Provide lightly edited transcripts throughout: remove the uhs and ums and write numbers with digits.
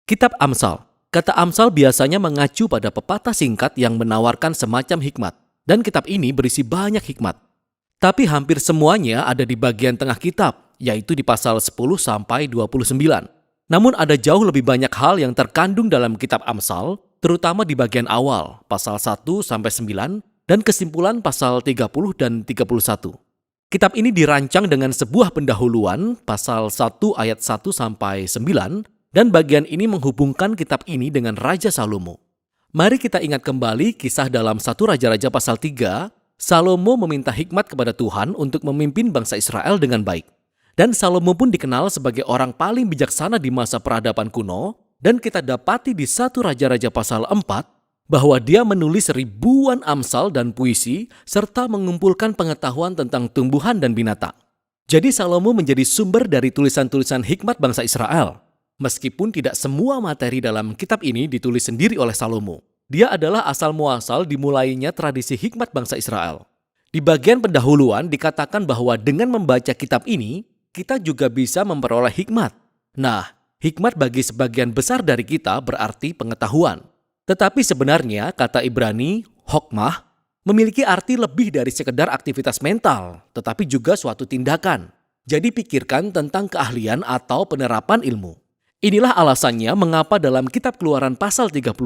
Kitab Amsal. Kata Amsal biasanya mengacu pada pepatah singkat yang menawarkan semacam hikmat. Dan kitab ini berisi banyak hikmat. Tapi hampir semuanya ada di bagian tengah kitab, yaitu di pasal 10 sampai 29. Namun ada jauh lebih banyak hal yang terkandung dalam kitab Amsal, terutama di bagian awal, pasal 1 sampai 9, dan kesimpulan pasal 30 dan 31. Kitab ini dirancang dengan sebuah pendahuluan, pasal 1 ayat 1 sampai 9, dan bagian ini menghubungkan kitab ini dengan Raja Salomo. Mari kita ingat kembali kisah dalam 1 Raja-Raja pasal 3, Salomo meminta hikmat kepada Tuhan untuk memimpin bangsa Israel dengan baik. Dan Salomo pun dikenal sebagai orang paling bijaksana di masa peradaban kuno, dan kita dapati di 1 Raja-Raja pasal 4, bahwa dia menulis ribuan amsal dan puisi, serta mengumpulkan pengetahuan tentang tumbuhan dan binatang. Jadi Salomo menjadi sumber dari tulisan-tulisan hikmat bangsa Israel. Meskipun tidak semua materi dalam kitab ini ditulis sendiri oleh Salomo. Dia adalah asal-muasal dimulainya tradisi hikmat bangsa Israel. Di bagian pendahuluan dikatakan bahwa dengan membaca kitab ini, kita juga bisa memperoleh hikmat. Nah, hikmat bagi sebagian besar dari kita berarti pengetahuan. Tetapi sebenarnya kata Ibrani, hokmah, memiliki arti lebih dari sekedar aktivitas mental, tetapi juga suatu tindakan. Jadi pikirkan tentang keahlian atau penerapan ilmu. Inilah alasannya mengapa dalam kitab Keluaran pasal 31,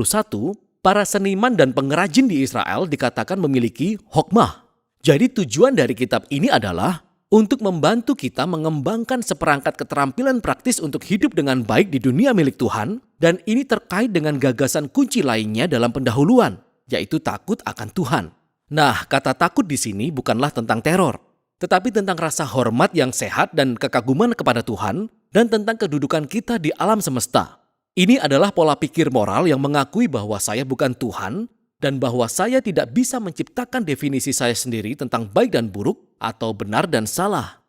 para seniman dan pengrajin di Israel dikatakan memiliki hokmah. Jadi tujuan dari kitab ini adalah untuk membantu kita mengembangkan seperangkat keterampilan praktis untuk hidup dengan baik di dunia milik Tuhan, dan ini terkait dengan gagasan kunci lainnya dalam pendahuluan, yaitu takut akan Tuhan. Nah, kata takut di sini bukanlah tentang teror, tetapi tentang rasa hormat yang sehat dan kekaguman kepada Tuhan, dan tentang kedudukan kita di alam semesta. Ini adalah pola pikir moral yang mengakui bahwa saya bukan Tuhan, dan bahwa saya tidak bisa menciptakan definisi saya sendiri tentang baik dan buruk, atau benar dan salah.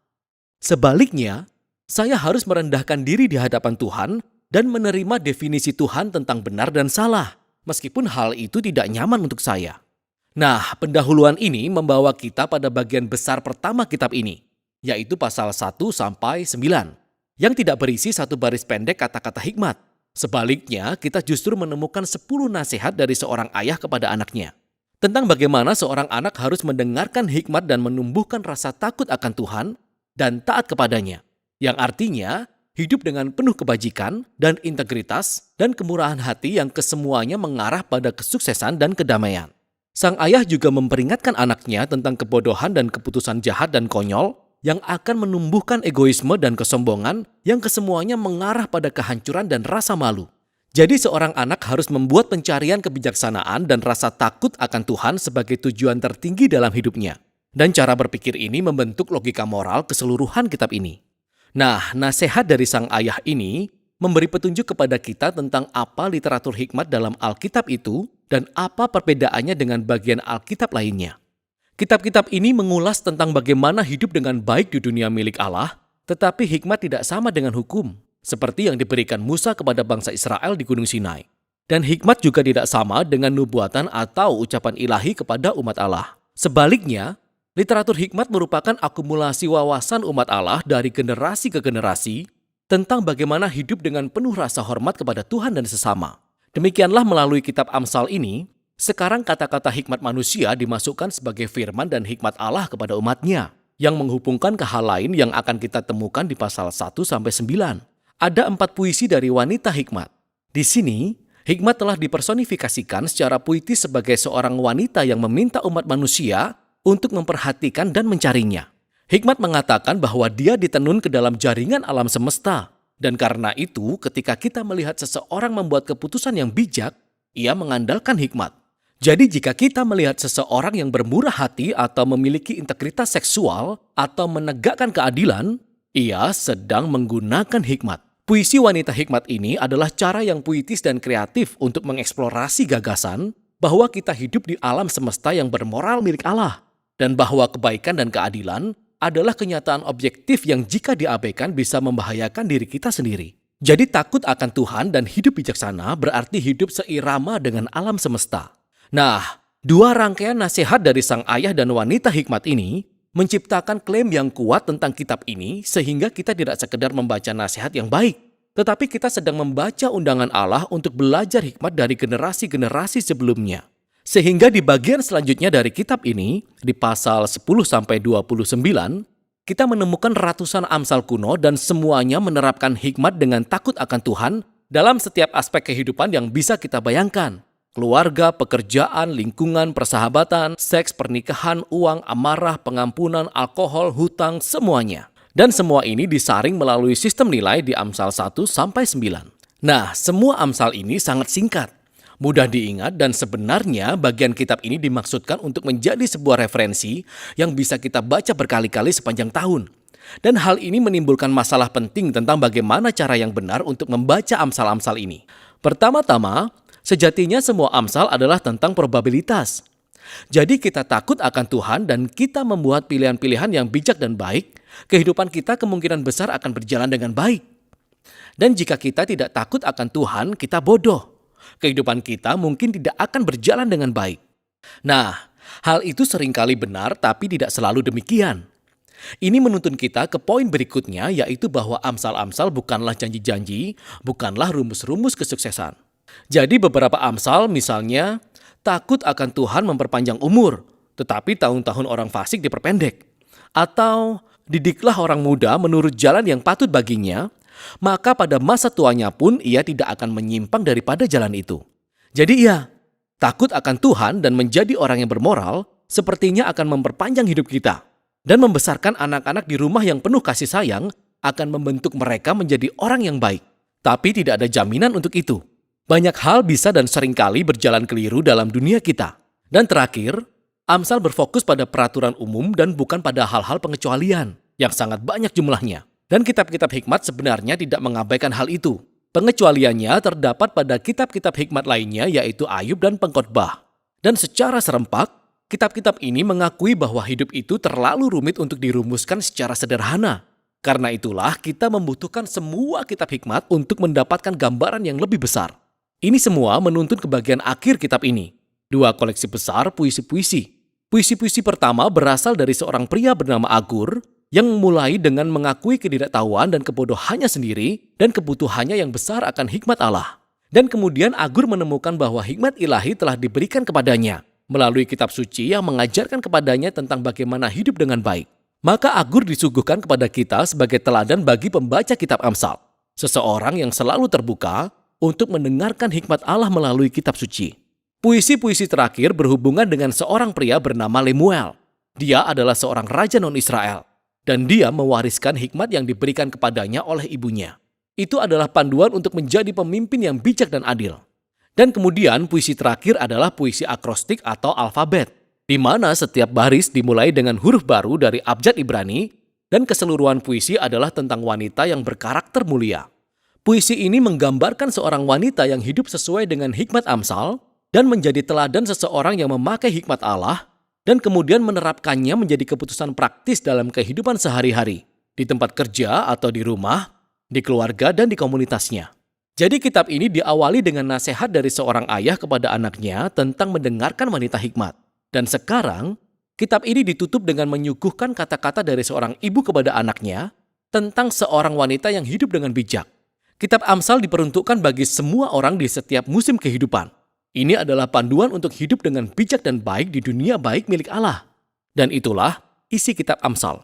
Sebaliknya, saya harus merendahkan diri di hadapan Tuhan dan menerima definisi Tuhan tentang benar dan salah, meskipun hal itu tidak nyaman untuk saya. Nah, pendahuluan ini membawa kita pada bagian besar pertama kitab ini, yaitu pasal 1 sampai 9, yang tidak berisi satu baris pendek kata-kata hikmat. Sebaliknya, kita justru menemukan 10 nasihat dari seorang ayah kepada anaknya, tentang bagaimana seorang anak harus mendengarkan hikmat dan menumbuhkan rasa takut akan Tuhan dan taat kepadanya, yang artinya hidup dengan penuh kebajikan dan integritas dan kemurahan hati yang kesemuanya mengarah pada kesuksesan dan kedamaian. Sang ayah juga memperingatkan anaknya tentang kebodohan dan keputusan jahat dan konyol yang akan menumbuhkan egoisme dan kesombongan yang kesemuanya mengarah pada kehancuran dan rasa malu. Jadi seorang anak harus membuat pencarian kebijaksanaan dan rasa takut akan Tuhan sebagai tujuan tertinggi dalam hidupnya. Dan cara berpikir ini membentuk logika moral keseluruhan kitab ini. Nah, nasihat dari sang ayah ini memberi petunjuk kepada kita tentang apa literatur hikmat dalam Alkitab itu dan apa perbedaannya dengan bagian Alkitab lainnya. Kitab-kitab ini mengulas tentang bagaimana hidup dengan baik di dunia milik Allah, tetapi hikmat tidak sama dengan hukum, seperti yang diberikan Musa kepada bangsa Israel di Gunung Sinai. Dan hikmat juga tidak sama dengan nubuatan atau ucapan ilahi kepada umat Allah. Sebaliknya, literatur hikmat merupakan akumulasi wawasan umat Allah dari generasi ke generasi tentang bagaimana hidup dengan penuh rasa hormat kepada Tuhan dan sesama. Demikianlah melalui kitab Amsal ini, sekarang kata-kata hikmat manusia dimasukkan sebagai firman dan hikmat Allah kepada umatnya, yang menghubungkan ke hal lain yang akan kita temukan di pasal 1 sampai 9. Ada 4 puisi dari wanita hikmat. Di sini, hikmat telah dipersonifikasikan secara puitis sebagai seorang wanita yang meminta umat manusia untuk memperhatikan dan mencarinya. Hikmat mengatakan bahwa dia ditenun ke dalam jaringan alam semesta. Dan karena itu, ketika kita melihat seseorang membuat keputusan yang bijak, ia mengandalkan hikmat. Jadi jika kita melihat seseorang yang bermurah hati atau memiliki integritas seksual atau menegakkan keadilan, ia sedang menggunakan hikmat. Puisi wanita hikmat ini adalah cara yang puitis dan kreatif untuk mengeksplorasi gagasan bahwa kita hidup di alam semesta yang bermoral milik Allah, dan bahwa kebaikan dan keadilan adalah kenyataan objektif yang jika diabaikan bisa membahayakan diri kita sendiri. Jadi takut akan Tuhan dan hidup bijaksana berarti hidup seirama dengan alam semesta. Nah, 2 rangkaian nasihat dari sang ayah dan wanita hikmat ini menciptakan klaim yang kuat tentang kitab ini sehingga kita tidak sekedar membaca nasihat yang baik, tetapi kita sedang membaca undangan Allah untuk belajar hikmat dari generasi-generasi sebelumnya. Sehingga di bagian selanjutnya dari kitab ini, di pasal 10-29, kita menemukan ratusan Amsal kuno dan semuanya menerapkan hikmat dengan takut akan Tuhan dalam setiap aspek kehidupan yang bisa kita bayangkan. Keluarga, pekerjaan, lingkungan, persahabatan, seks, pernikahan, uang, amarah, pengampunan, alkohol, hutang, semuanya. Dan semua ini disaring melalui sistem nilai di Amsal 1-9. Nah, semua Amsal ini sangat singkat, mudah diingat, dan sebenarnya bagian kitab ini dimaksudkan untuk menjadi sebuah referensi yang bisa kita baca berkali-kali sepanjang tahun. Dan hal ini menimbulkan masalah penting tentang bagaimana cara yang benar untuk membaca Amsal-Amsal ini. Pertama-tama, sejatinya semua Amsal adalah tentang probabilitas. Jadi kita takut akan Tuhan dan kita membuat pilihan-pilihan yang bijak dan baik, kehidupan kita kemungkinan besar akan berjalan dengan baik. Dan jika kita tidak takut akan Tuhan, kita bodoh. Kehidupan kita mungkin tidak akan berjalan dengan baik. Nah, hal itu seringkali benar tapi tidak selalu demikian. Ini menuntun kita ke poin berikutnya, yaitu bahwa Amsal-Amsal bukanlah janji-janji, bukanlah rumus-rumus kesuksesan. Jadi beberapa Amsal misalnya, takut akan Tuhan memperpanjang umur, tetapi tahun-tahun orang fasik diperpendek. Atau didiklah orang muda menurut jalan yang patut baginya, maka pada masa tuanya pun ia tidak akan menyimpang daripada jalan itu. Jadi iya, takut akan Tuhan dan menjadi orang yang bermoral sepertinya akan memperpanjang hidup kita. Dan membesarkan anak-anak di rumah yang penuh kasih sayang akan membentuk mereka menjadi orang yang baik. Tapi tidak ada jaminan untuk itu. Banyak hal bisa dan seringkali berjalan keliru dalam dunia kita. Dan terakhir, Amsal berfokus pada peraturan umum dan bukan pada hal-hal pengecualian yang sangat banyak jumlahnya. Dan kitab-kitab hikmat sebenarnya tidak mengabaikan hal itu. Pengecualiannya terdapat pada kitab-kitab hikmat lainnya, yaitu Ayub dan Pengkhotbah. Dan secara serempak, kitab-kitab ini mengakui bahwa hidup itu terlalu rumit untuk dirumuskan secara sederhana. Karena itulah kita membutuhkan semua kitab hikmat untuk mendapatkan gambaran yang lebih besar. Ini semua menuntun ke bagian akhir kitab ini. 2 koleksi besar puisi-puisi. Puisi-puisi pertama berasal dari seorang pria bernama Agur yang memulai dengan mengakui ketidaktahuan dan kebodohannya sendiri dan kebutuhannya yang besar akan hikmat Allah. Dan kemudian Agur menemukan bahwa hikmat ilahi telah diberikan kepadanya melalui kitab suci yang mengajarkan kepadanya tentang bagaimana hidup dengan baik. Maka Agur disuguhkan kepada kita sebagai teladan bagi pembaca kitab Amsal. Seseorang yang selalu terbuka untuk mendengarkan hikmat Allah melalui kitab suci. Puisi-puisi terakhir berhubungan dengan seorang pria bernama Lemuel. Dia adalah seorang raja non-Israel. Dan dia mewariskan hikmat yang diberikan kepadanya oleh ibunya. Itu adalah panduan untuk menjadi pemimpin yang bijak dan adil. Dan kemudian puisi terakhir adalah puisi akrostik atau alfabet, di mana setiap baris dimulai dengan huruf baru dari abjad Ibrani, dan keseluruhan puisi adalah tentang wanita yang berkarakter mulia. Puisi ini menggambarkan seorang wanita yang hidup sesuai dengan hikmat Amsal dan menjadi teladan seseorang yang memakai hikmat Allah dan kemudian menerapkannya menjadi keputusan praktis dalam kehidupan sehari-hari, di tempat kerja atau di rumah, di keluarga dan di komunitasnya. Jadi kitab ini diawali dengan nasihat dari seorang ayah kepada anaknya tentang mendengarkan wanita hikmat. Dan sekarang, kitab ini ditutup dengan menyuguhkan kata-kata dari seorang ibu kepada anaknya tentang seorang wanita yang hidup dengan bijak. Kitab Amsal diperuntukkan bagi semua orang di setiap musim kehidupan. Ini adalah panduan untuk hidup dengan bijak dan baik di dunia baik milik Allah. Dan itulah isi kitab Amsal.